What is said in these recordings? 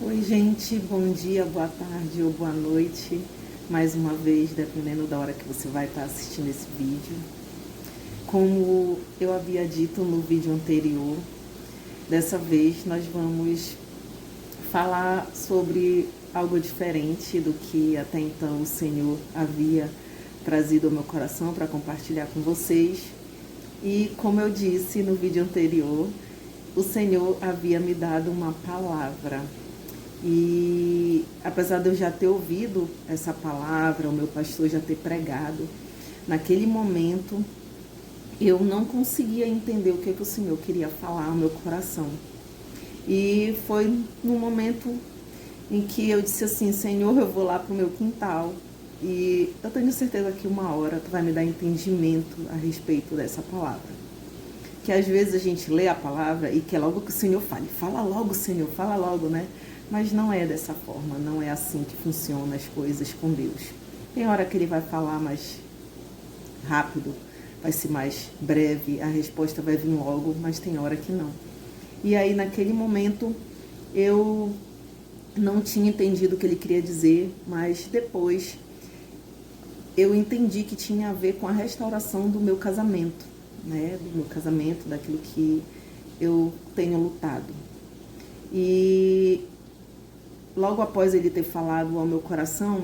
Oi, gente, bom dia, boa tarde ou boa noite. Mais uma vez, dependendo da hora que você vai estar assistindo esse vídeo. Como eu havia dito no vídeo anterior, dessa vez nós vamos falar sobre algo diferente do que até então o Senhor havia trazido ao meu coração para compartilhar com vocês. E como eu disse no vídeo anterior, o Senhor havia me dado uma palavra. E apesar de eu já ter ouvido essa palavra, o meu pastor já ter pregado, naquele momento eu não conseguia entender o que o Senhor queria falar ao meu coração. E foi no momento em que eu disse assim: Senhor, eu vou lá pro meu quintal e eu tenho certeza que uma hora tu vai me dar entendimento a respeito dessa palavra. Que às vezes a gente lê a palavra e quer logo que o Senhor fale. Fala logo, Senhor, fala logo, né? Mas não é dessa forma, não é assim que funcionam as coisas com Deus. Tem hora que Ele vai falar mais rápido, vai ser mais breve, a resposta vai vir logo, mas tem hora que não. E aí, naquele momento, eu não tinha entendido o que Ele queria dizer, mas depois eu entendi que tinha a ver com a restauração do meu casamento, né? Do meu casamento, daquilo que eu tenho lutado. E logo após ele ter falado ao meu coração,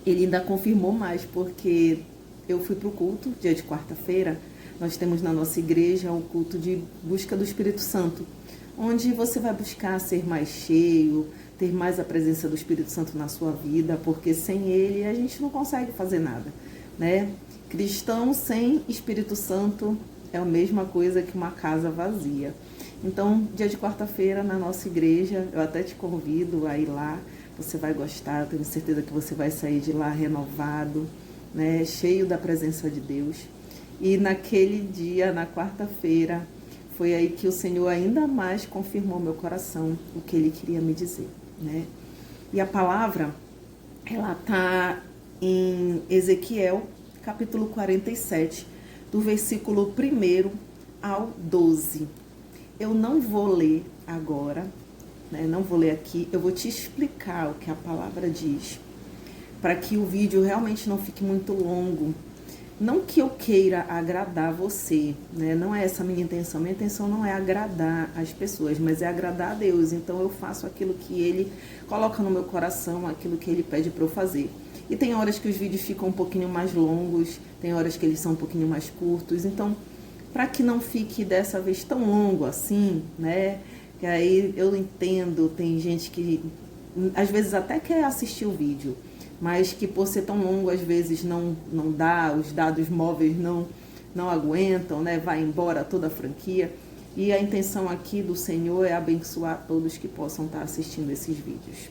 ele ainda confirmou mais, porque eu fui para o culto, dia de quarta-feira. Nós temos na nossa igreja o culto de busca do Espírito Santo, onde você vai buscar ser mais cheio, ter mais a presença do Espírito Santo na sua vida, porque sem ele a gente não consegue fazer nada, né? Cristão sem Espírito Santo é a mesma coisa que uma casa vazia. Então, dia de quarta-feira na nossa igreja, eu até te convido a ir lá, você vai gostar, eu tenho certeza que você vai sair de lá renovado, né, cheio da presença de Deus. E naquele dia, na quarta-feira, foi aí que o Senhor ainda mais confirmou meu coração o que Ele queria me dizer, né? E a palavra, ela está em Ezequiel, capítulo 47, do versículo 1 ao 12. Eu não vou ler agora, né? Não vou ler aqui, eu vou te explicar o que a palavra diz, para que o vídeo realmente não fique muito longo. Não que eu queira agradar você, né? Não é essa a minha intenção. Minha intenção não é agradar as pessoas, mas é agradar a Deus. Então eu faço aquilo que Ele coloca no meu coração, aquilo que Ele pede para eu fazer. E tem horas que os vídeos ficam um pouquinho mais longos, tem horas que eles são um pouquinho mais curtos. Então, para que não fique dessa vez tão longo assim, né? Que aí eu entendo, tem gente que às vezes até quer assistir o vídeo, mas que por ser tão longo às vezes não dá, os dados móveis não aguentam, né? Vai embora toda a franquia. E a intenção aqui do Senhor é abençoar todos que possam estar assistindo esses vídeos.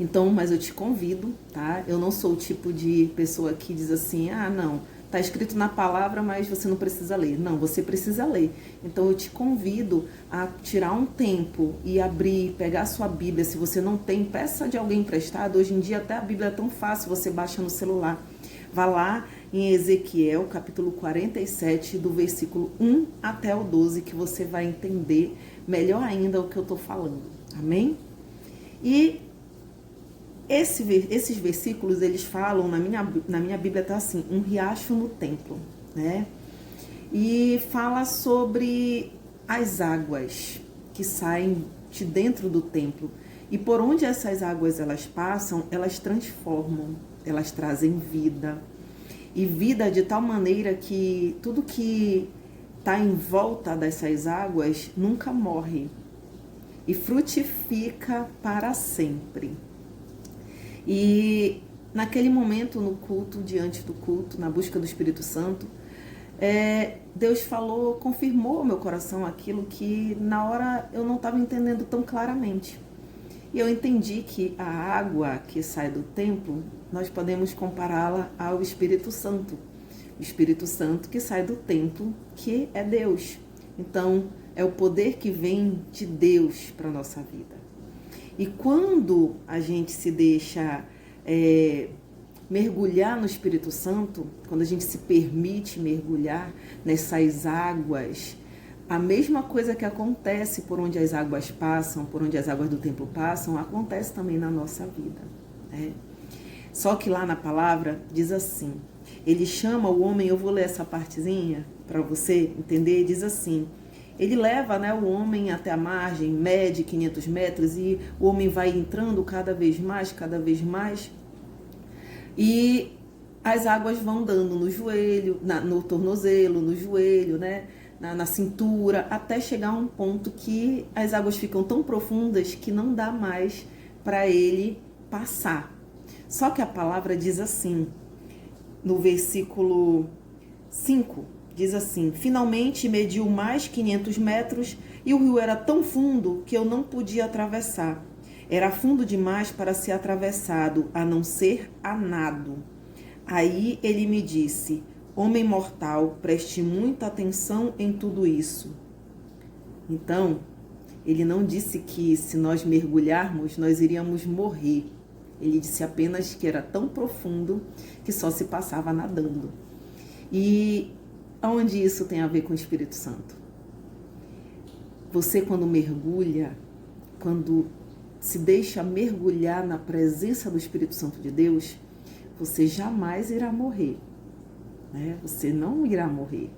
Então, mas eu te convido, tá? Eu não sou o tipo de pessoa que diz assim: ah, não, tá escrito na palavra, mas você não precisa ler. Não, você precisa ler. Então eu te convido a tirar um tempo e abrir, pegar a sua Bíblia. Se você não tem, peça de alguém emprestado. Hoje em dia até a Bíblia é tão fácil, você baixa no celular. Vá lá em Ezequiel, capítulo 47, do versículo 1 até o 12, que você vai entender melhor ainda o que eu tô falando. Amém? E esses versículos, eles falam, na minha Bíblia está assim: um riacho no templo, né? E fala sobre as águas que saem de dentro do templo. E por onde essas águas elas passam, elas transformam, elas trazem vida. E vida de tal maneira que tudo que está em volta dessas águas nunca morre. E frutifica para sempre. E naquele momento, no culto, diante do culto, na busca do Espírito Santo, Deus falou, confirmou ao meu coração aquilo que na hora eu não estava entendendo tão claramente. E eu entendi que a água que sai do templo, nós podemos compará-la ao Espírito Santo. O Espírito Santo que sai do templo, que é Deus. Então, é o poder que vem de Deus para a nossa vida. E quando a gente se deixa mergulhar no Espírito Santo, quando a gente se permite mergulhar nessas águas a mesma coisa que acontece por onde as águas passam, por onde as águas do templo passam, acontece também na nossa vida, né? Só que lá na palavra diz assim, ele chama o homem, eu vou ler essa partezinha para você entender, diz assim, ele leva, né, o homem até a margem, mede 500 metros e o homem vai entrando cada vez mais, e as águas vão dando no joelho, no tornozelo, no joelho, né, na cintura, até chegar a um ponto que as águas ficam tão profundas que não dá mais para ele passar. Só que a palavra diz assim, no versículo 5, diz assim, finalmente mediu mais 500 metros e o rio era tão fundo que eu não podia atravessar. Era fundo demais para ser atravessado, a não ser a nado. Aí ele me disse, homem mortal, preste muita atenção em tudo isso. Então, ele não disse que se nós mergulharmos, nós iríamos morrer. Ele disse apenas que era tão profundo que só se passava nadando. E aonde isso tem a ver com o Espírito Santo? Você, quando mergulha, quando se deixa mergulhar na presença do Espírito Santo de Deus, você jamais irá morrer, né? Você não irá morrer.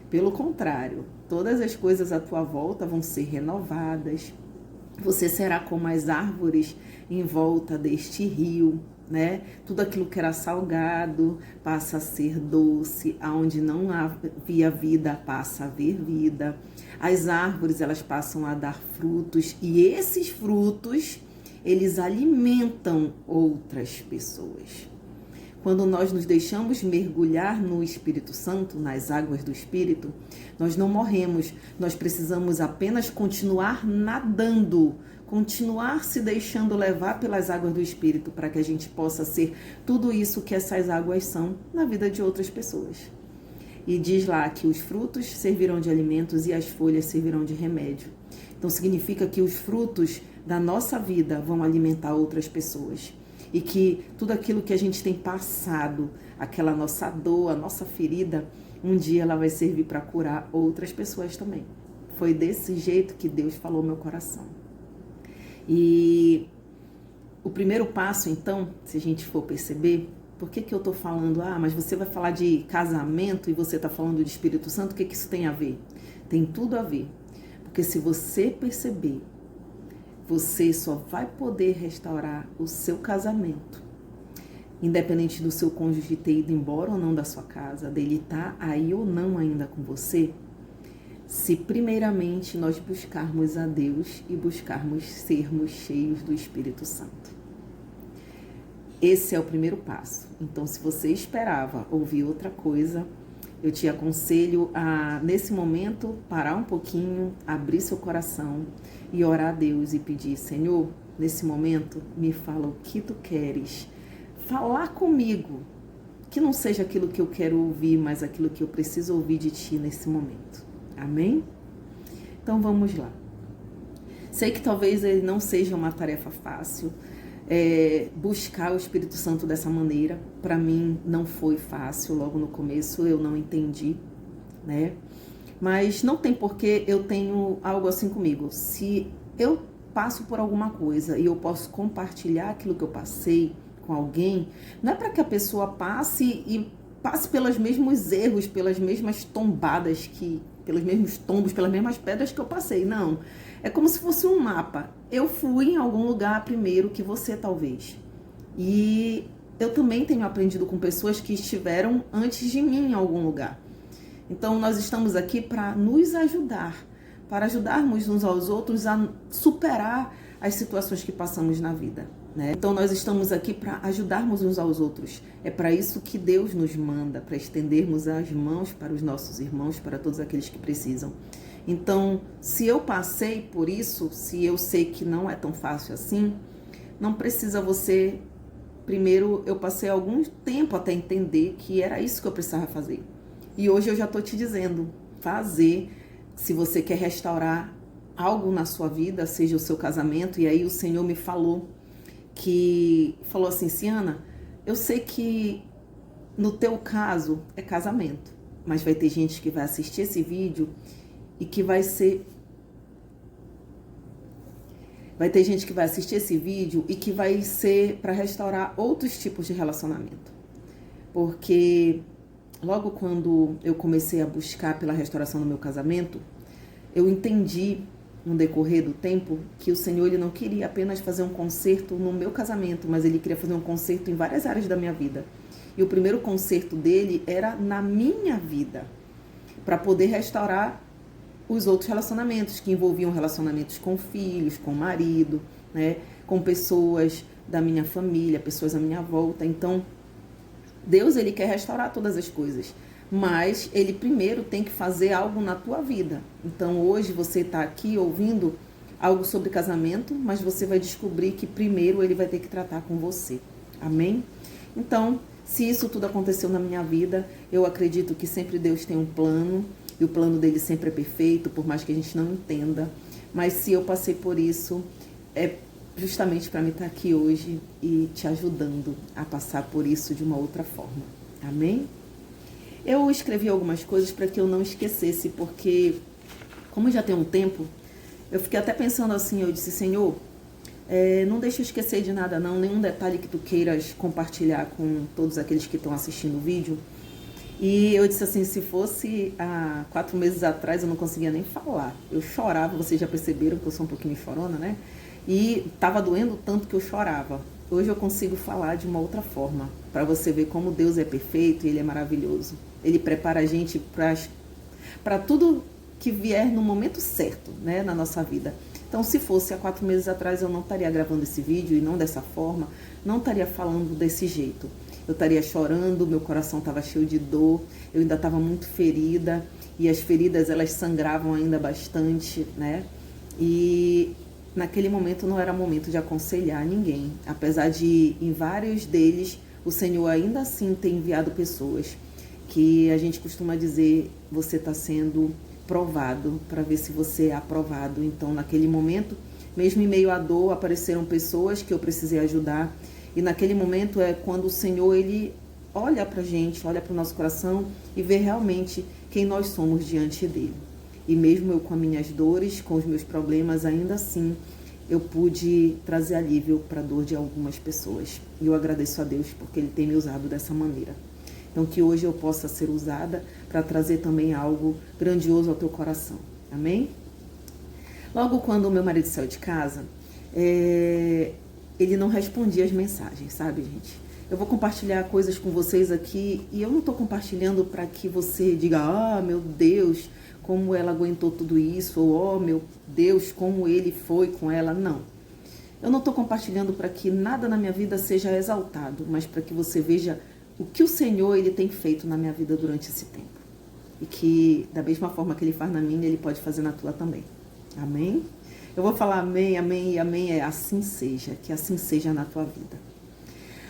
Pelo contrário, todas as coisas à tua volta vão ser renovadas. Você será como as árvores em volta deste rio, né? Tudo aquilo que era salgado passa a ser doce, aonde não havia vida passa a haver vida. As árvores, elas passam a dar frutos e esses frutos, eles alimentam outras pessoas. Quando nós nos deixamos mergulhar no Espírito Santo, nas águas do Espírito, nós não morremos, nós precisamos apenas continuar nadando, continuar se deixando levar pelas águas do Espírito para que a gente possa ser tudo isso que essas águas são na vida de outras pessoas. E diz lá que os frutos servirão de alimentos e as folhas servirão de remédio. Então significa que os frutos da nossa vida vão alimentar outras pessoas. E que tudo aquilo que a gente tem passado, aquela nossa dor, a nossa ferida, um dia ela vai servir para curar outras pessoas também. Foi desse jeito que Deus falou no meu coração. E o primeiro passo, então, se a gente for perceber, por que eu estou falando, mas você vai falar de casamento e você está falando de Espírito Santo, o que isso tem a ver? Tem tudo a ver. Porque se você perceber, você só vai poder restaurar o seu casamento, independente do seu cônjuge ter ido embora ou não da sua casa, dele estar aí ou não ainda com você, se primeiramente nós buscarmos a Deus e buscarmos sermos cheios do Espírito Santo. Esse é o primeiro passo. Então, se você esperava ouvir outra coisa, eu te aconselho a, nesse momento, parar um pouquinho, abrir seu coração e orar a Deus e pedir, Senhor, nesse momento, me fala o que tu queres falar comigo, que não seja aquilo que eu quero ouvir, mas aquilo que eu preciso ouvir de ti nesse momento. Amém? Então vamos lá. Sei que talvez ele não seja uma tarefa fácil, buscar o Espírito Santo dessa maneira. Para mim não foi fácil, logo no começo eu não entendi, né? Mas não tem porquê eu tenho algo assim comigo. Se eu passo por alguma coisa e eu posso compartilhar aquilo que eu passei com alguém, não é para que a pessoa passe pelos mesmos erros, pelas mesmas tombadas, pelos mesmos tombos, pelas mesmas pedras que eu passei. Não. É como se fosse um mapa. Eu fui em algum lugar primeiro que você, talvez. E eu também tenho aprendido com pessoas que estiveram antes de mim em algum lugar. Então, nós estamos aqui para nos ajudar, para ajudarmos uns aos outros a superar as situações que passamos na vida, né? Então, nós estamos aqui para ajudarmos uns aos outros. É para isso que Deus nos manda, para estendermos as mãos para os nossos irmãos, para todos aqueles que precisam. Então, se eu passei por isso, se eu sei que não é tão fácil assim, não precisa você... Primeiro, eu passei algum tempo até entender que era isso que eu precisava fazer. E hoje eu já estou te dizendo, fazer, se você quer restaurar algo na sua vida, seja o seu casamento, e aí o Senhor me falou assim, Ciana, eu sei que no teu caso é casamento, mas vai ter gente que vai assistir esse vídeo e que vai ter gente que vai assistir esse vídeo e que vai ser para restaurar outros tipos de relacionamento. Porque logo quando eu comecei a buscar pela restauração do meu casamento, eu entendi no decorrer do tempo que o Senhor ele não queria apenas fazer um conserto no meu casamento, mas ele queria fazer um conserto em várias áreas da minha vida. E o primeiro conserto dele era na minha vida, para poder restaurar os outros relacionamentos, que envolviam relacionamentos com filhos, com marido, né, com pessoas da minha família, pessoas à minha volta. Então, Deus ele quer restaurar todas as coisas, mas ele primeiro tem que fazer algo na tua vida. Então, hoje você está aqui ouvindo algo sobre casamento, mas você vai descobrir que primeiro ele vai ter que tratar com você. Amém? Então, se isso tudo aconteceu na minha vida, eu acredito que sempre Deus tem um plano, e o plano dele sempre é perfeito, por mais que a gente não entenda. Mas se eu passei por isso, é justamente para mim estar aqui hoje e te ajudando a passar por isso de uma outra forma. Amém? Eu escrevi algumas coisas para que eu não esquecesse, porque como já tem um tempo, eu fiquei até pensando assim, eu disse, Senhor, não deixa eu esquecer de nada não, nenhum detalhe que tu queiras compartilhar com todos aqueles que estão assistindo o vídeo. E eu disse assim, se fosse há 4 meses atrás, eu não conseguia nem falar. Eu chorava, vocês já perceberam que eu sou um pouquinho chorona, né? E estava doendo tanto que eu chorava. Hoje eu consigo falar de uma outra forma, para você ver como Deus é perfeito e Ele é maravilhoso. Ele prepara a gente para tudo que vier no momento certo, né, na nossa vida. Então, se fosse há 4 meses atrás, eu não estaria gravando esse vídeo e não dessa forma, não estaria falando desse jeito. Eu estaria chorando, meu coração estava cheio de dor, eu ainda estava muito ferida, e as feridas elas sangravam ainda bastante, né? E naquele momento não era momento de aconselhar ninguém, apesar de em vários deles o Senhor ainda assim ter enviado pessoas que a gente costuma dizer, você está sendo provado para ver se você é aprovado. Então naquele momento, mesmo em meio à dor, apareceram pessoas que eu precisei ajudar. E naquele momento é quando o Senhor, Ele olha para a gente, olha para o nosso coração e vê realmente quem nós somos diante dEle. E mesmo eu com as minhas dores, com os meus problemas, ainda assim eu pude trazer alívio para a dor de algumas pessoas. E eu agradeço a Deus porque Ele tem me usado dessa maneira. Então que hoje eu possa ser usada para trazer também algo grandioso ao teu coração. Amém? Logo quando o meu marido saiu de casa, ele não respondia as mensagens, sabe, gente? Eu vou compartilhar coisas com vocês aqui e eu não estou compartilhando para que você diga, ah, meu Deus, como ela aguentou tudo isso, ou, oh, meu Deus, como ele foi com ela. Não. Eu não estou compartilhando para que nada na minha vida seja exaltado, mas para que você veja o que o Senhor ele tem feito na minha vida durante esse tempo. E que, da mesma forma que Ele faz na minha, Ele pode fazer na tua também. Amém? Eu vou falar amém, amém e amém é assim seja, que assim seja na tua vida.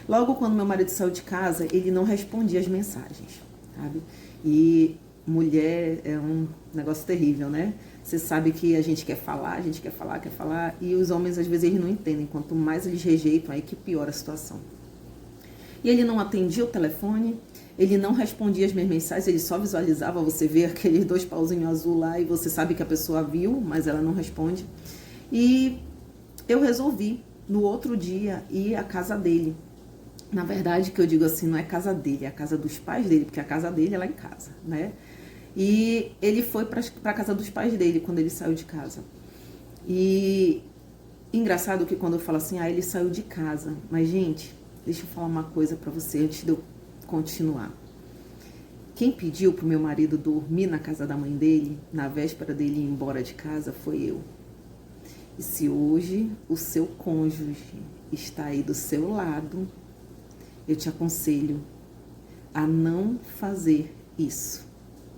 Logo quando meu marido saiu de casa, ele não respondia as mensagens, sabe? E mulher é um negócio terrível, né? Você sabe que a gente quer falar, quer falar, e os homens às vezes eles não entendem. Quanto mais eles rejeitam, aí que piora a situação. E ele não atendia o telefone, ele não respondia as minhas mensagens, ele só visualizava, você vê aqueles 2 pauzinhos azul lá e você sabe que a pessoa viu, mas ela não responde. E eu resolvi, no outro dia, ir à casa dele. Na verdade, que eu digo assim, não é casa dele, é a casa dos pais dele, porque a casa dele é lá em casa, né? E ele foi para a casa dos pais dele quando ele saiu de casa. E engraçado que quando eu falo assim, ele saiu de casa. Mas, gente, deixa eu falar uma coisa para você antes de eu continuar. Quem pediu pro meu marido dormir na casa da mãe dele, na véspera dele ir embora de casa, foi eu. E se hoje o seu cônjuge está aí do seu lado, eu te aconselho a não fazer isso.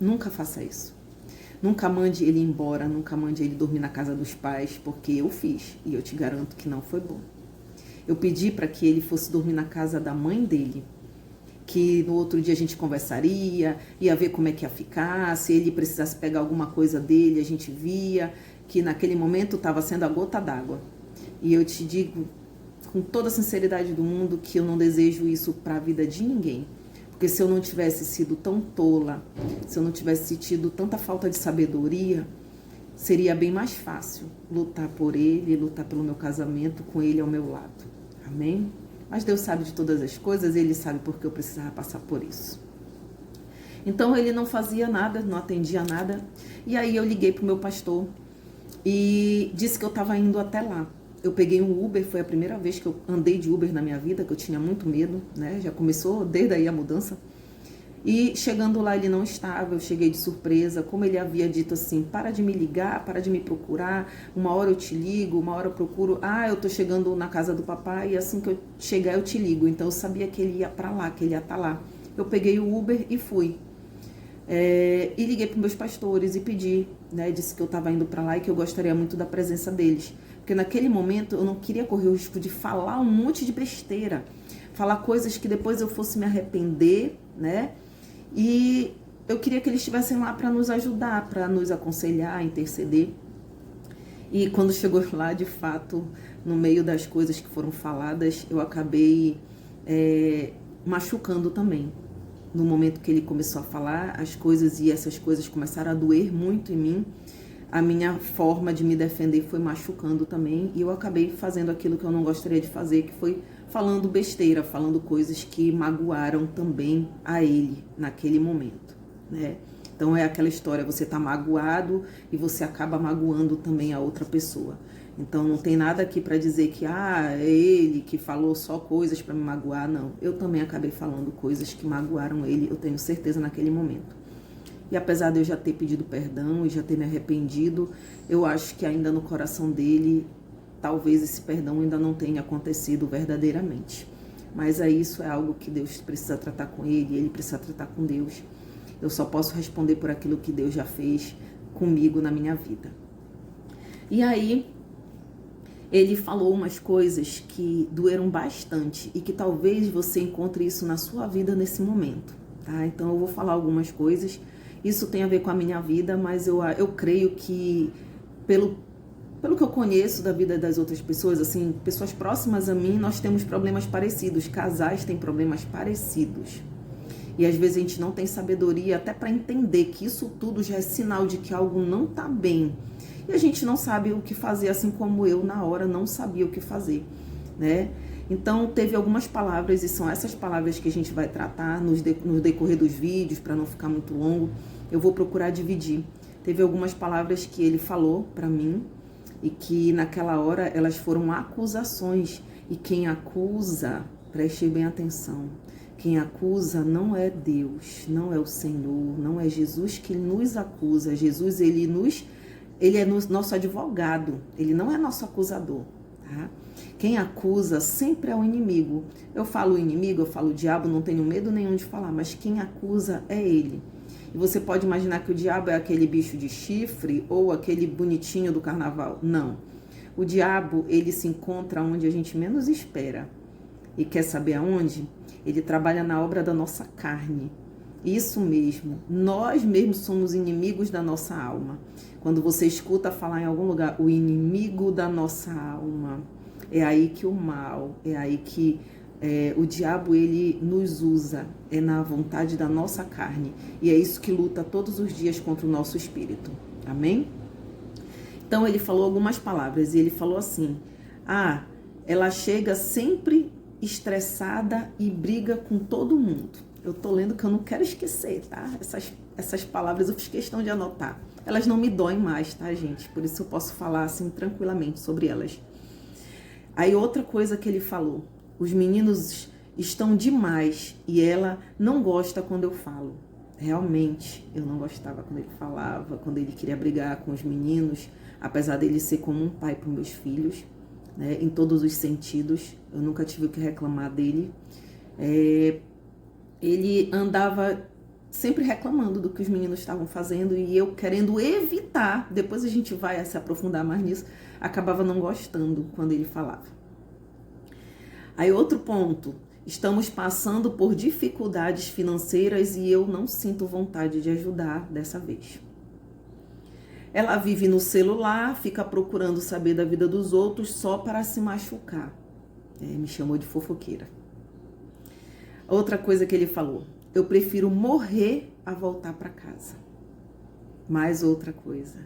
Nunca faça isso. Nunca mande ele embora, nunca mande ele dormir na casa dos pais, porque eu fiz e eu te garanto que não foi bom. Eu pedi para que ele fosse dormir na casa da mãe dele, que no outro dia a gente conversaria, ia ver como é que ia ficar, se ele precisasse pegar alguma coisa dele, a gente via, que naquele momento estava sendo a gota d'água. E eu te digo, com toda a sinceridade do mundo, que eu não desejo isso para a vida de ninguém. Porque se eu não tivesse sido tão tola, se eu não tivesse tido tanta falta de sabedoria, seria bem mais fácil lutar por ele, lutar pelo meu casamento com ele ao meu lado. Amém? Mas Deus sabe de todas as coisas, ele sabe porque eu precisava passar por isso. Então ele não fazia nada, não atendia nada. E aí eu liguei pro meu pastor e disse que eu estava indo até lá. Eu peguei um Uber, foi a primeira vez que eu andei de Uber na minha vida, que eu tinha muito medo, né? Já começou desde aí a mudança. E chegando lá ele não estava, eu cheguei de surpresa, como ele havia dito assim, para de me ligar, para de me procurar, uma hora eu te ligo, uma hora eu procuro, eu tô chegando na casa do papai e assim que eu chegar eu te ligo. Então eu sabia que ele ia para lá, que ele ia estar lá. Eu peguei o Uber e fui. E liguei para meus pastores e pedi, né, disse que eu estava indo para lá e que eu gostaria muito da presença deles. Porque naquele momento eu não queria correr o risco de falar um monte de besteira, falar coisas que depois eu fosse me arrepender, né? E eu queria que eles estivessem lá para nos ajudar, para nos aconselhar, interceder. E quando chegou lá, de fato, no meio das coisas que foram faladas, eu acabei machucando também. No momento que ele começou a falar as coisas e essas coisas começaram a doer muito em mim, a minha forma de me defender foi machucando também. E eu acabei fazendo aquilo que eu não gostaria de fazer, que foi falando besteira, falando coisas que magoaram também a ele naquele momento, né? Então é aquela história, você tá magoado e você acaba magoando também a outra pessoa. Então não tem nada aqui para dizer que é ele que falou só coisas para me magoar, não. Eu também acabei falando coisas que magoaram ele, eu tenho certeza naquele momento. E apesar de eu já ter pedido perdão e já ter me arrependido, eu acho que ainda no coração dele talvez esse perdão ainda não tenha acontecido verdadeiramente. Mas aí isso é algo que Deus precisa tratar com ele, ele precisa tratar com Deus. Eu só posso responder por aquilo que Deus já fez comigo na minha vida. E aí, ele falou umas coisas que doeram bastante e que talvez você encontre isso na sua vida nesse momento, tá? Então eu vou falar algumas coisas. Isso tem a ver com a minha vida, mas eu creio que pelo que eu conheço da vida das outras pessoas, assim, pessoas próximas a mim, nós temos problemas parecidos, casais têm problemas parecidos. E às vezes a gente não tem sabedoria até para entender que isso tudo já é sinal de que algo não está bem. E a gente não sabe o que fazer, assim como eu na hora não sabia o que fazer, né? Então teve algumas palavras, e são essas palavras que a gente vai tratar no decorrer dos vídeos, para não ficar muito longo. Eu vou procurar dividir. Teve algumas palavras que ele falou para mim, e que naquela hora elas foram acusações. E quem acusa, preste bem atenção, quem acusa não é Deus, não é o Senhor, não é Jesus que nos acusa. Jesus, ele é nosso advogado, ele não é nosso acusador, tá? Quem acusa sempre é o inimigo. Eu falo o inimigo, eu falo o diabo, não tenho medo nenhum de falar, mas quem acusa é ele. E você pode imaginar que o diabo é aquele bicho de chifre ou aquele bonitinho do carnaval. Não. O diabo, ele se encontra onde a gente menos espera. E quer saber aonde? Ele trabalha na obra da nossa carne. Isso mesmo. Nós mesmos somos inimigos da nossa alma. Quando você escuta falar em algum lugar, o inimigo da nossa alma, é aí que o mal, é aí que o diabo, ele nos usa, é na vontade da nossa carne. E é isso que luta todos os dias contra o nosso espírito. Amém? Então ele falou algumas palavras e ele falou assim, ela chega sempre estressada e briga com todo mundo. Eu tô lendo que eu não quero esquecer, tá? Essas palavras eu fiz questão de anotar. Elas não me doem mais, tá, gente? Por isso eu posso falar assim tranquilamente sobre elas. Aí outra coisa que ele falou, os meninos estão demais e ela não gosta quando eu falo. Realmente, eu não gostava quando ele falava, quando ele queria brigar com os meninos, apesar dele ser como um pai para os meus filhos, né, em todos os sentidos. Eu nunca tive o que reclamar dele. Ele andava sempre reclamando do que os meninos estavam fazendo e eu querendo evitar, depois a gente vai se aprofundar mais nisso, acabava não gostando quando ele falava. Aí outro ponto, estamos passando por dificuldades financeiras e eu não sinto vontade de ajudar dessa vez. Ela vive no celular, fica procurando saber da vida dos outros só para se machucar. Me chamou de fofoqueira. Outra coisa que ele falou, eu prefiro morrer a voltar para casa. Mais outra coisa,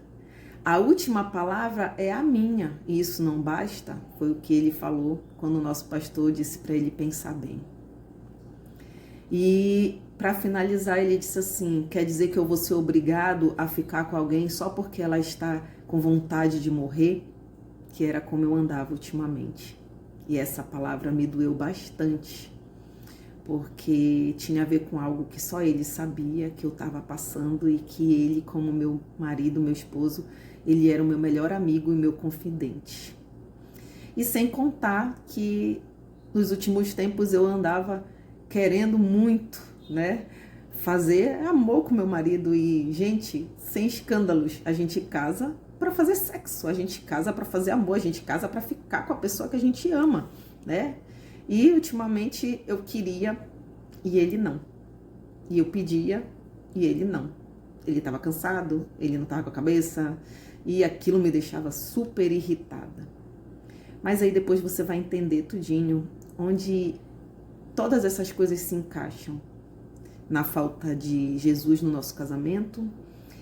A última palavra é a minha, e isso não basta, foi o que ele falou quando o nosso pastor disse para ele pensar bem. E para finalizar, ele disse assim: quer dizer que eu vou ser obrigado a ficar com alguém só porque ela está com vontade de morrer? Que era como eu andava ultimamente. E essa palavra me doeu bastante, porque tinha a ver com algo que só ele sabia que eu estava passando e que ele, como meu marido, meu esposo, ele era o meu melhor amigo e meu confidente. E sem contar que nos últimos tempos eu andava querendo muito, né, fazer amor com meu marido e, gente, sem escândalos, a gente casa para fazer sexo, a gente casa para fazer amor, a gente casa para ficar com a pessoa que a gente ama, né? E ultimamente eu queria e ele não. E eu pedia e ele não. Ele estava cansado, ele não estava com a cabeça e aquilo me deixava super irritada. Mas aí depois você vai entender tudinho onde todas essas coisas se encaixam. Na falta de Jesus no nosso casamento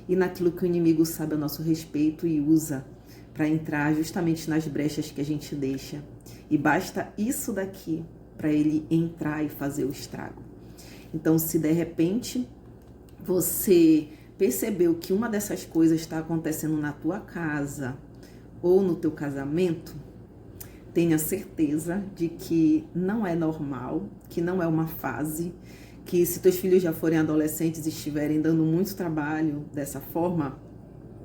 e naquilo que o inimigo sabe a nosso respeito e usa para entrar justamente nas brechas que a gente deixa. E basta isso daqui para ele entrar e fazer o estrago. Então, se de repente você percebeu que uma dessas coisas está acontecendo na tua casa ou no teu casamento, tenha certeza de que não é normal, que não é uma fase, que se teus filhos já forem adolescentes e estiverem dando muito trabalho dessa forma,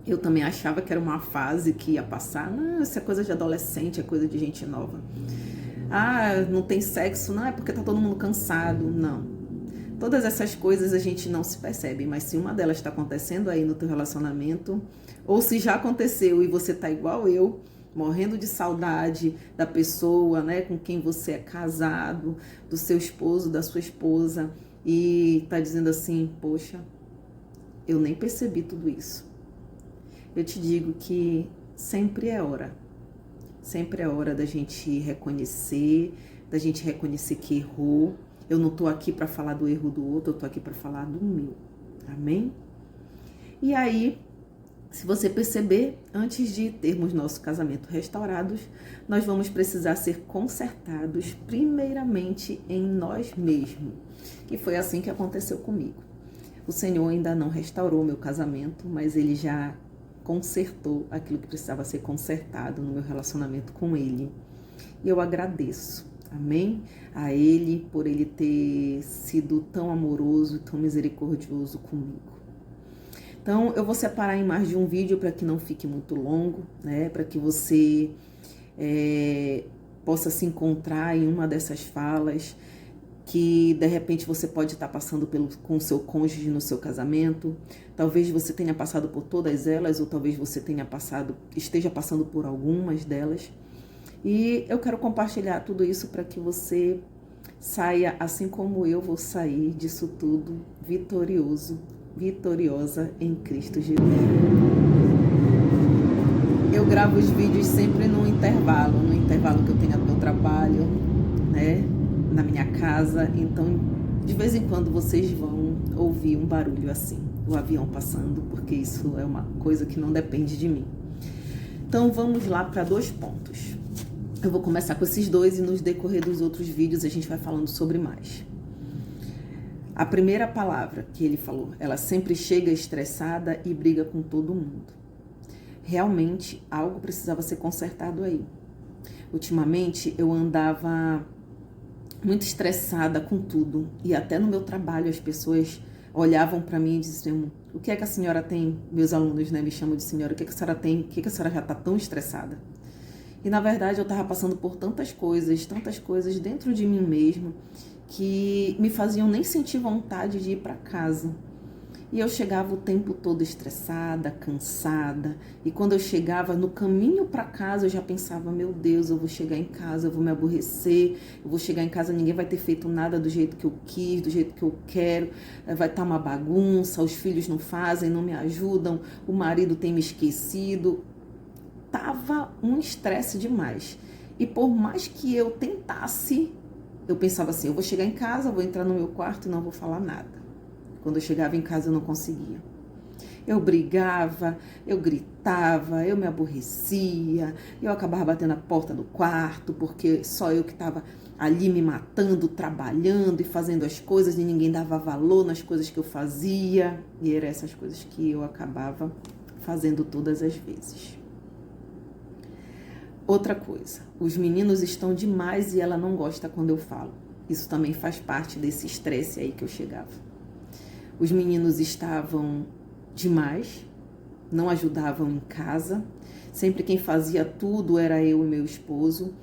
eu também achava que era uma fase que ia passar. Não, isso é coisa de adolescente, é coisa de gente nova. Ah, não tem sexo, não, é porque tá todo mundo cansado. Não. Todas essas coisas a gente não se percebe, mas se uma delas está acontecendo aí no teu relacionamento, ou se já aconteceu e você tá igual eu, morrendo de saudade da pessoa, né, com quem você é casado, do seu esposo, da sua esposa, e tá dizendo assim, poxa, eu nem percebi tudo isso. Eu te digo que sempre é hora da gente reconhecer, que errou. Eu não tô aqui para falar do erro do outro, eu tô aqui para falar do meu, amém? E aí, se você perceber, antes de termos nosso casamento restaurados, nós vamos precisar ser consertados primeiramente em nós mesmos. E foi assim que aconteceu comigo. O Senhor ainda não restaurou meu casamento, mas Ele já consertou aquilo que precisava ser consertado no meu relacionamento com Ele. E eu agradeço, amém? A Ele por Ele ter sido tão amoroso, tão misericordioso comigo. Então, eu vou separar em mais de um vídeo para que não fique muito longo, né? Para que você possa se encontrar em uma dessas falas que, de repente, você pode estar passando com o seu cônjuge no seu casamento. Talvez você tenha passado por todas elas, ou talvez você esteja passando por algumas delas. E eu quero compartilhar tudo isso para que você saia, assim como eu vou sair disso tudo, vitoriosa em Cristo Jesus. Eu gravo os vídeos sempre no intervalo que eu tenho do meu trabalho, né, na minha casa, então de vez em quando vocês vão ouvir um barulho assim, o avião passando, porque isso é uma coisa que não depende de mim. Então vamos lá para 2 pontos. Eu vou começar com esses 2 e nos decorrer dos outros vídeos a gente vai falando sobre mais. A primeira palavra que ele falou, ela sempre chega estressada e briga com todo mundo. Realmente, algo precisava ser consertado aí. Ultimamente, eu andava muito estressada com tudo. E até no meu trabalho, as pessoas olhavam para mim e diziam, o que é que a senhora tem? Meus alunos, né, me chamam de senhora, o que é que a senhora tem? O que é que a senhora já está tão estressada? E, na verdade, eu estava passando por tantas coisas dentro de mim mesma, que me faziam nem sentir vontade de ir para casa. E eu chegava o tempo todo estressada, cansada. E quando eu chegava no caminho para casa, eu já pensava, meu Deus, eu vou chegar em casa, eu vou me aborrecer, eu vou chegar em casa, ninguém vai ter feito nada do jeito que eu quis, do jeito que eu quero, vai estar uma bagunça, os filhos não fazem, não me ajudam, o marido tem me esquecido. Tava um estresse demais. E por mais que eu tentasse, eu pensava assim, eu vou chegar em casa, vou entrar no meu quarto e não vou falar nada. Quando eu chegava em casa eu não conseguia. Eu brigava, eu gritava, eu me aborrecia, eu acabava batendo a porta do quarto, porque só eu que estava ali me matando, trabalhando e fazendo as coisas, e ninguém dava valor nas coisas que eu fazia. E eram essas coisas que eu acabava fazendo todas as vezes. Outra coisa, os meninos estão demais e ela não gosta quando eu falo. Isso também faz parte desse estresse aí que eu chegava. Os meninos estavam demais, não ajudavam em casa. Sempre quem fazia tudo era eu e meu esposo.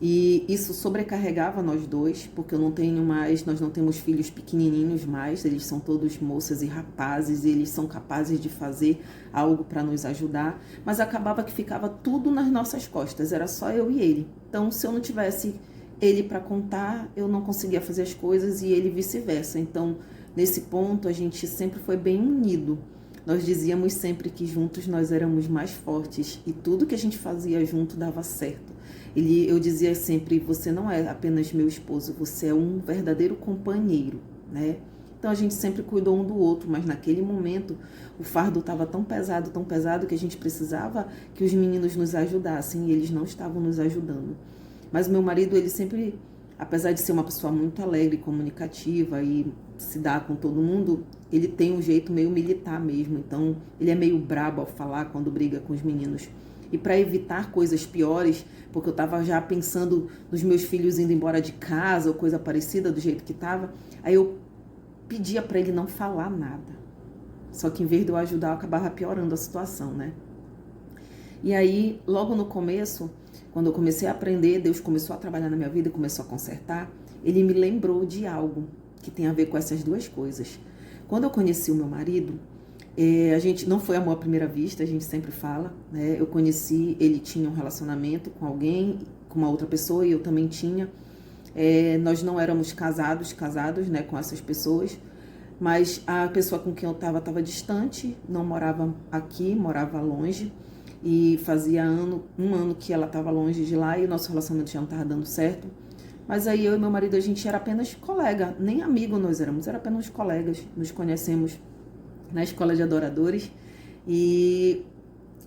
E isso sobrecarregava nós dois, porque nós não temos filhos pequenininhos mais, eles são todos moças e rapazes, e eles são capazes de fazer algo para nos ajudar, mas acabava que ficava tudo nas nossas costas, era só eu e ele. Então, se eu não tivesse ele para contar, eu não conseguia fazer as coisas e ele vice-versa. Então, nesse ponto, a gente sempre foi bem unido. Nós dizíamos sempre que juntos nós éramos mais fortes e tudo que a gente fazia junto dava certo. Eu dizia sempre, você não é apenas meu esposo, você é um verdadeiro companheiro, né? Então a gente sempre cuidou um do outro, mas naquele momento o fardo estava tão pesado que a gente precisava que os meninos nos ajudassem e eles não estavam nos ajudando. Mas o meu marido, ele sempre, apesar de ser uma pessoa muito alegre, comunicativa e se dar com todo mundo, ele tem um jeito meio militar mesmo, então ele é meio brabo ao falar quando briga com os meninos. E para evitar coisas piores, porque eu estava já pensando nos meus filhos indo embora de casa ou coisa parecida do jeito que estava, aí eu pedia para ele não falar nada. Só que em vez de eu ajudar, eu acabava piorando a situação, né? E aí, logo no começo, quando eu comecei a aprender, Deus começou a trabalhar na minha vida, começou a consertar, ele me lembrou de algo que tem a ver com essas duas coisas. Quando eu conheci o meu marido, a gente não foi amor à primeira vista, a gente sempre fala, né? Eu conheci, ele tinha um relacionamento com alguém, com uma outra pessoa, e eu também tinha. Nós não éramos casados, né, com essas pessoas, mas a pessoa com quem eu estava distante, não morava aqui, morava longe, e fazia um ano que ela estava longe de lá e o nosso relacionamento já não estava dando certo. Mas aí eu e meu marido, a gente era apenas colega, nem amigo nós éramos, era apenas colegas, nos conhecemos na escola de adoradores e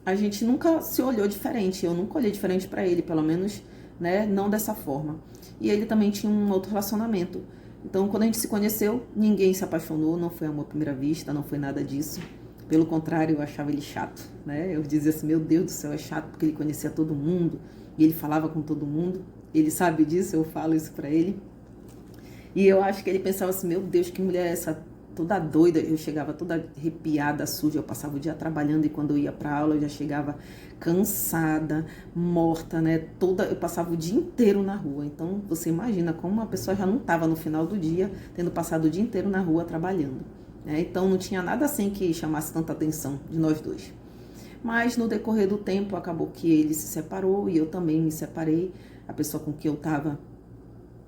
a gente nunca se olhou diferente, eu nunca olhei diferente para ele, pelo menos, né, não dessa forma. E ele também tinha um outro relacionamento. Então, quando a gente se conheceu, ninguém se apaixonou, não foi amor à primeira vista, não foi nada disso. Pelo contrário, eu achava ele chato, né? Eu dizia assim, meu Deus do céu, é chato porque ele conhecia todo mundo e ele falava com todo mundo. Ele sabe disso, eu falo isso para ele. E eu acho que ele pensava assim, meu Deus, que mulher é essa? Toda doida, eu chegava toda arrepiada, suja, eu passava o dia trabalhando e quando eu ia para aula eu já chegava cansada, morta, né? Eu passava o dia inteiro na rua. Então você imagina como uma pessoa já não estava no final do dia, tendo passado o dia inteiro na rua trabalhando, né? Então não tinha nada assim que chamasse tanta atenção de nós dois. Mas no decorrer do tempo acabou que ele se separou e eu também me separei. A pessoa com quem eu estava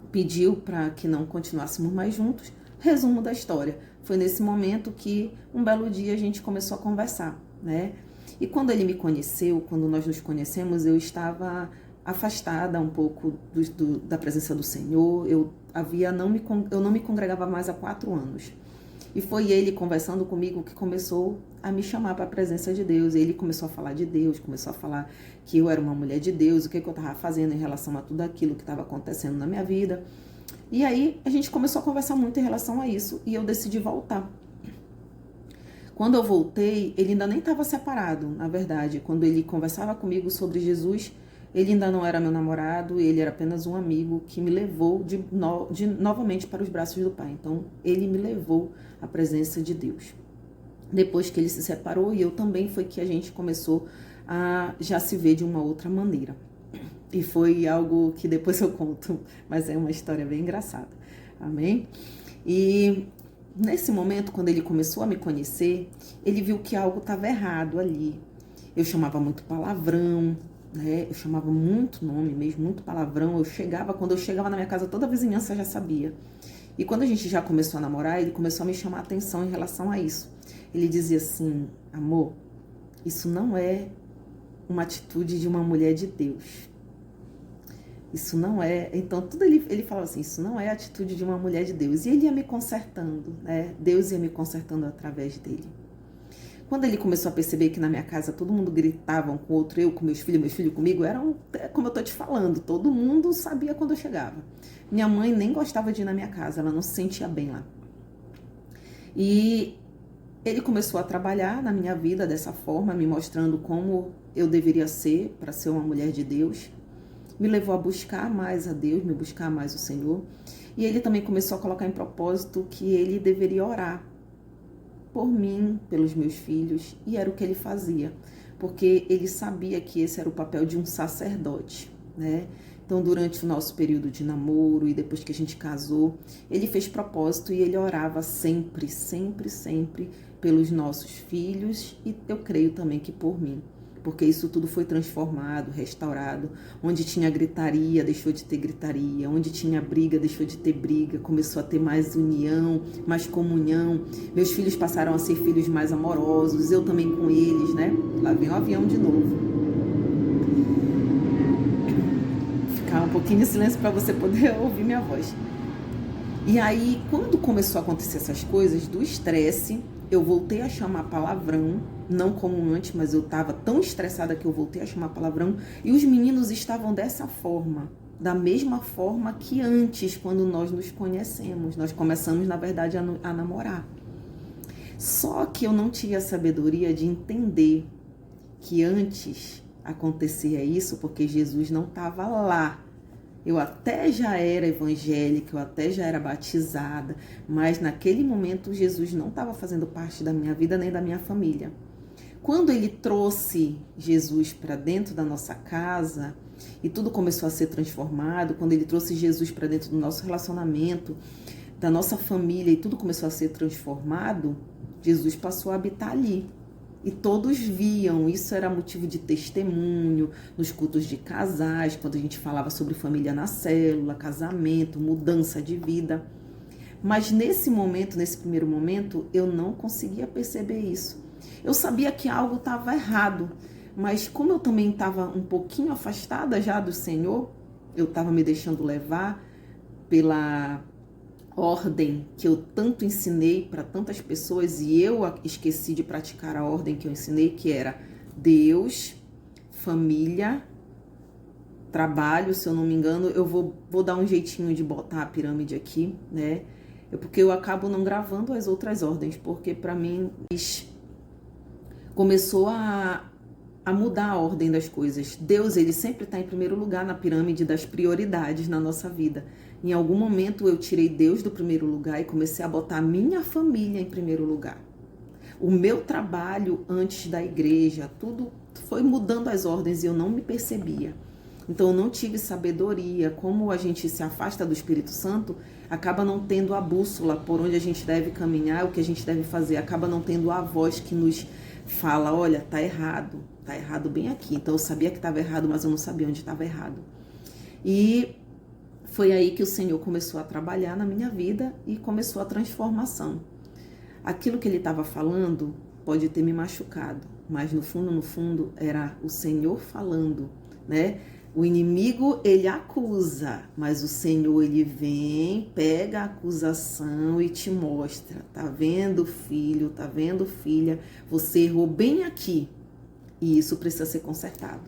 pediu para que não continuássemos mais juntos. Resumo da história. Foi nesse momento que um belo dia a gente começou a conversar, né? E quando ele me conheceu, quando nós nos conhecemos, eu estava afastada um pouco da presença do Senhor. Eu não me congregava mais há 4 anos. E foi ele conversando comigo que começou a me chamar para a presença de Deus. Ele começou a falar de Deus, começou a falar que eu era uma mulher de Deus, o que eu estava fazendo em relação a tudo aquilo que estava acontecendo na minha vida. E aí a gente começou a conversar muito em relação a isso e eu decidi voltar. Quando eu voltei, ele ainda nem estava separado, na verdade. Quando ele conversava comigo sobre Jesus, ele ainda não era meu namorado, ele era apenas um amigo que me levou novamente para os braços do Pai. Então, ele me levou à presença de Deus. Depois que ele se separou, e eu também, foi que a gente começou a já se ver de uma outra maneira. E foi algo que depois eu conto, mas é uma história bem engraçada. Amém? E nesse momento, quando ele começou a me conhecer, ele viu que algo estava errado ali. Eu chamava muito palavrão, né? Eu chamava muito nome mesmo, muito palavrão. Quando eu chegava na minha casa, toda a vizinhança já sabia. E quando a gente já começou a namorar, ele começou a me chamar a atenção em relação a isso. Ele dizia assim, amor, isso não é uma atitude de uma mulher de Deus. Isso não é... Então, tudo ele falava assim, isso não é a atitude de uma mulher de Deus. E ele ia me consertando, né? Deus ia me consertando através dele. Quando ele começou a perceber que na minha casa todo mundo gritava um com o outro, eu com meus filhos comigo, como eu tô te falando, todo mundo sabia quando eu chegava. Minha mãe nem gostava de ir na minha casa, ela não se sentia bem lá. E ele começou a trabalhar na minha vida dessa forma, me mostrando como eu deveria ser para ser uma mulher de Deus. Me levou a buscar mais a Deus, me buscar mais o Senhor. E ele também começou a colocar em propósito que ele deveria orar por mim, pelos meus filhos, e era o que ele fazia, porque ele sabia que esse era o papel de um sacerdote, né? Então, durante o nosso período de namoro e depois que a gente casou, ele fez propósito e ele orava sempre, sempre, sempre pelos nossos filhos e eu creio também que por mim. Porque isso tudo foi transformado, restaurado. Onde tinha gritaria, deixou de ter gritaria. Onde tinha briga, deixou de ter briga. Começou a ter mais união, mais comunhão. Meus filhos passaram a ser filhos mais amorosos. Eu também com eles, né? Lá vem o avião de novo. Ficar um pouquinho de silêncio para você poder ouvir minha voz. E aí, quando começou a acontecer essas coisas do estresse, eu voltei a chamar palavrão, não como antes, mas eu estava tão estressada que eu voltei a chamar palavrão, e os meninos estavam dessa forma, da mesma forma que antes, quando nós nos conhecemos. Nós começamos, na verdade, a namorar. Só que eu não tive a sabedoria de entender que antes acontecia isso, porque Jesus não estava lá. Eu até já era evangélica, eu até já era batizada, mas naquele momento Jesus não estava fazendo parte da minha vida nem da minha família. Quando ele trouxe Jesus para dentro da nossa casa e tudo começou a ser transformado, quando ele trouxe Jesus para dentro do nosso relacionamento, da nossa família e tudo começou a ser transformado, Jesus passou a habitar ali. E todos viam, isso era motivo de testemunho nos cultos de casais, quando a gente falava sobre família na célula, casamento, mudança de vida. Mas nesse momento, nesse primeiro momento, eu não conseguia perceber isso. Eu sabia que algo estava errado, mas como eu também estava um pouquinho afastada já do Senhor, eu estava me deixando levar pela ordem que eu tanto ensinei para tantas pessoas e eu esqueci de praticar a ordem que eu ensinei, que era Deus, família, trabalho. Se eu não me engano, eu vou dar um jeitinho de botar a pirâmide aqui, né? Porque eu acabo não gravando as outras ordens, porque para mim começou a mudar a ordem das coisas. Deus, ele sempre está em primeiro lugar na pirâmide das prioridades na nossa vida. Em algum momento eu tirei Deus do primeiro lugar e comecei a botar a minha família em primeiro lugar. O meu trabalho antes da igreja, tudo foi mudando as ordens e eu não me percebia. Então eu não tive sabedoria. Como a gente se afasta do Espírito Santo, acaba não tendo a bússola por onde a gente deve caminhar, o que a gente deve fazer. Acaba não tendo a voz que nos fala, olha, tá errado bem aqui. Então eu sabia que estava errado, mas eu não sabia onde estava errado. E foi aí que o Senhor começou a trabalhar na minha vida e começou a transformação. Aquilo que ele estava falando pode ter me machucado, mas no fundo, era o Senhor falando, né? O inimigo, ele acusa, mas o Senhor, ele vem, pega a acusação e te mostra. Tá vendo, filho? Tá vendo, filha? Você errou bem aqui e isso precisa ser consertado.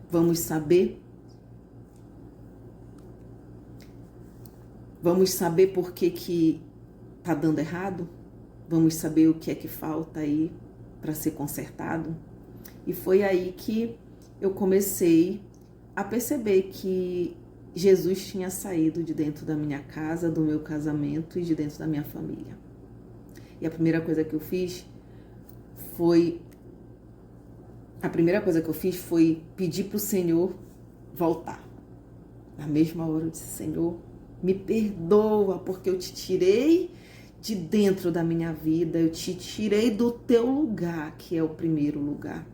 Vamos saber por que tá dando errado? Vamos saber o que é que falta aí para ser consertado? E foi aí que eu comecei a perceber que Jesus tinha saído de dentro da minha casa, do meu casamento e de dentro da minha família. E a primeira coisa que eu fiz foi pedir para o Senhor voltar. Na mesma hora eu disse, Senhor, me perdoa, porque eu te tirei de dentro da minha vida, eu te tirei do teu lugar, que é o primeiro lugar.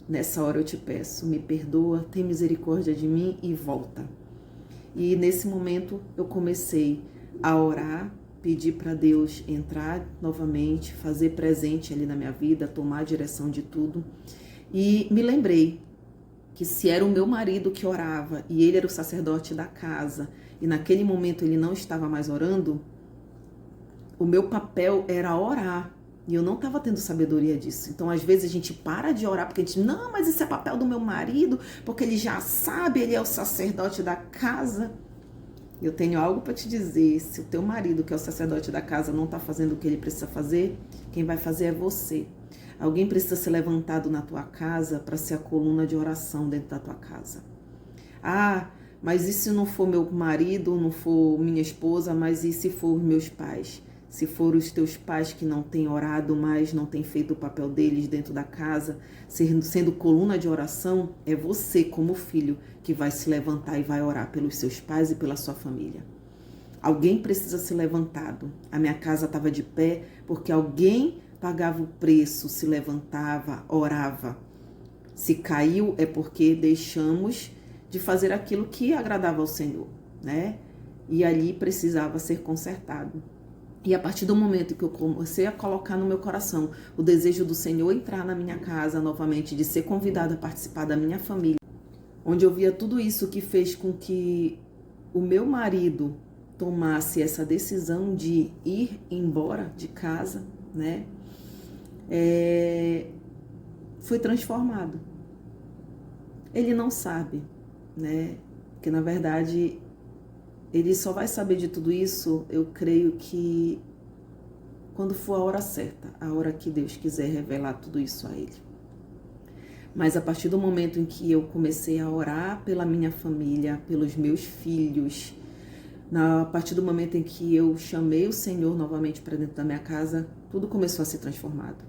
Nessa hora eu te peço, me perdoa, tem misericórdia de mim e volta. E nesse momento eu comecei a orar, pedir para Deus entrar novamente, fazer presente ali na minha vida, tomar a direção de tudo. E me lembrei que se era o meu marido que orava e ele era o sacerdote da casa e naquele momento ele não estava mais orando, o meu papel era orar E eu não estava tendo sabedoria disso. Então, às vezes, a gente para de orar porque a gente, não, mas isso é papel do meu marido, porque ele já sabe, ele é o sacerdote da casa. Eu tenho algo para te dizer. Se o teu marido, que é o sacerdote da casa, não está fazendo o que ele precisa fazer, quem vai fazer é você. Alguém precisa ser levantado na tua casa para ser a coluna de oração dentro da tua casa. Ah, mas e se não for meu marido, não for minha esposa, mas e se for os meus pais? Se for os teus pais que não têm orado mais, não têm feito o papel deles dentro da casa, sendo coluna de oração, é você como filho que vai se levantar e vai orar pelos seus pais e pela sua família. Alguém precisa ser levantado. A minha casa estava de pé porque alguém pagava o preço, se levantava, orava. Se caiu é porque deixamos de fazer aquilo que agradava ao Senhor, né? E ali precisava ser consertado. E a partir do momento que eu comecei a colocar no meu coração o desejo do Senhor entrar na minha casa novamente, de ser convidada a participar da minha família, onde eu via tudo isso que fez com que o meu marido tomasse essa decisão de ir embora de casa, né? Foi transformado. Ele não sabe, né? Porque na verdade ele só vai saber de tudo isso, eu creio que quando for a hora certa, a hora que Deus quiser revelar tudo isso a ele. Mas a partir do momento em que eu comecei a orar pela minha família, pelos meus filhos, a partir do momento em que eu chamei o Senhor novamente para dentro da minha casa, tudo começou a ser transformado.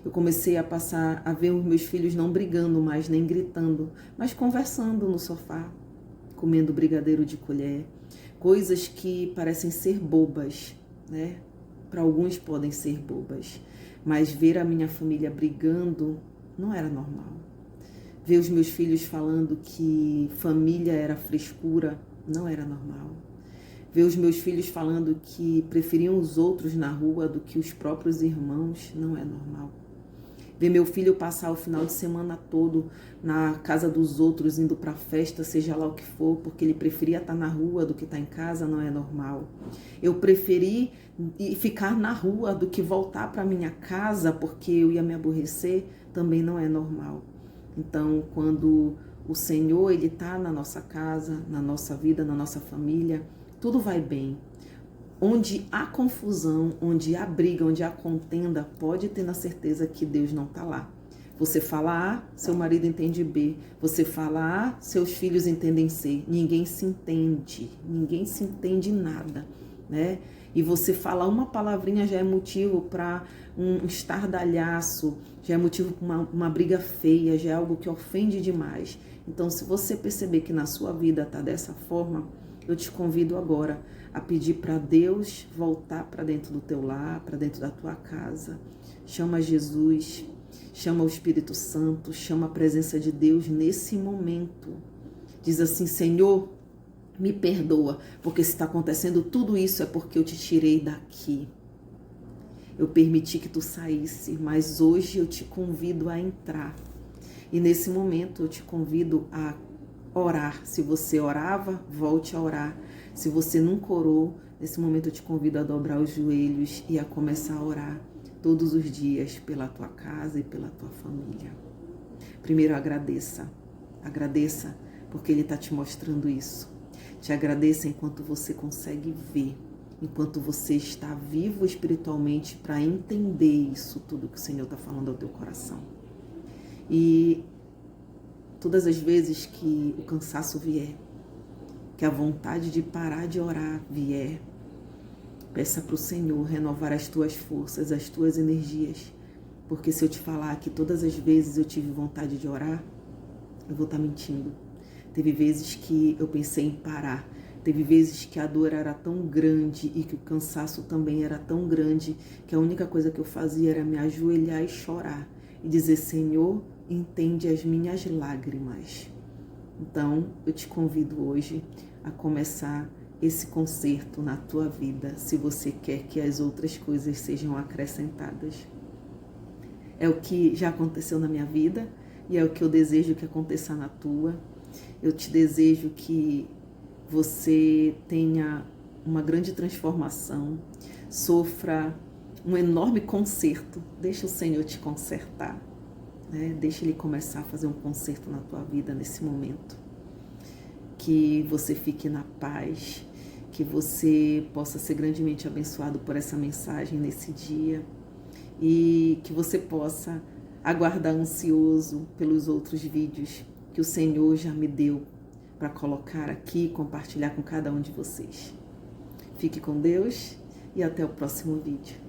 Eu comecei a passar a ver os meus filhos não brigando mais, nem gritando, mas conversando no sofá, comendo brigadeiro de colher, coisas que parecem ser bobas, né? Para alguns podem ser bobas, mas ver a minha família brigando não era normal. Ver os meus filhos falando que família era frescura não era normal. Ver os meus filhos falando que preferiam os outros na rua do que os próprios irmãos não é normal. Ver meu filho passar o final de semana todo na casa dos outros, indo para festa, seja lá o que for, porque ele preferia estar na rua do que estar em casa, não é normal. Eu preferi ficar na rua do que voltar para minha casa, porque eu ia me aborrecer, também não é normal. Então, quando o Senhor ele está na nossa casa, na nossa vida, na nossa família, tudo vai bem. Onde há confusão, onde há briga, onde há contenda, pode ter na certeza que Deus não está lá. Você fala A, seu marido entende B. Você fala A, seus filhos entendem C. Ninguém se entende nada, né? E você falar uma palavrinha já é motivo para um estardalhaço, já é motivo para uma briga feia, já é algo que ofende demais. Então, se você perceber que na sua vida está dessa forma, eu te convido agora a pedir para Deus voltar para dentro do teu lar, para dentro da tua casa. Chama Jesus, chama o Espírito Santo, chama a presença de Deus nesse momento. Diz assim, Senhor, me perdoa, porque se está acontecendo tudo isso é porque eu te tirei daqui. Eu permiti que tu saísse, mas hoje eu te convido a entrar. E nesse momento eu te convido a orar. Se você orava, volte a orar. Se você nunca orou, nesse momento eu te convido a dobrar os joelhos e a começar a orar todos os dias pela tua casa e pela tua família. Primeiro agradeça porque Ele está te mostrando isso. Te agradeça enquanto você consegue ver, enquanto você está vivo espiritualmente para entender isso tudo que o Senhor está falando ao teu coração. E todas as vezes que o cansaço vier, que a vontade de parar de orar vier, peça para o Senhor renovar as tuas forças, as tuas energias. Porque se eu te falar que todas as vezes eu tive vontade de orar, eu vou estar mentindo. Teve vezes que eu pensei em parar. Teve vezes que a dor era tão grande e que o cansaço também era tão grande que a única coisa que eu fazia era me ajoelhar e chorar. E dizer, Senhor, entende as minhas lágrimas. Então, eu te convido hoje a começar esse concerto na tua vida, se você quer que as outras coisas sejam acrescentadas. É o que já aconteceu na minha vida e é o que eu desejo que aconteça na tua. Eu te desejo que você tenha uma grande transformação, sofra um enorme conserto. Deixa o Senhor te consertar, né? Deixa Ele começar a fazer um conserto na tua vida nesse momento. Que você fique na paz, que você possa ser grandemente abençoado por essa mensagem nesse dia e que você possa aguardar ansioso pelos outros vídeos que o Senhor já me deu para colocar aqui e compartilhar com cada um de vocês. Fique com Deus e até o próximo vídeo.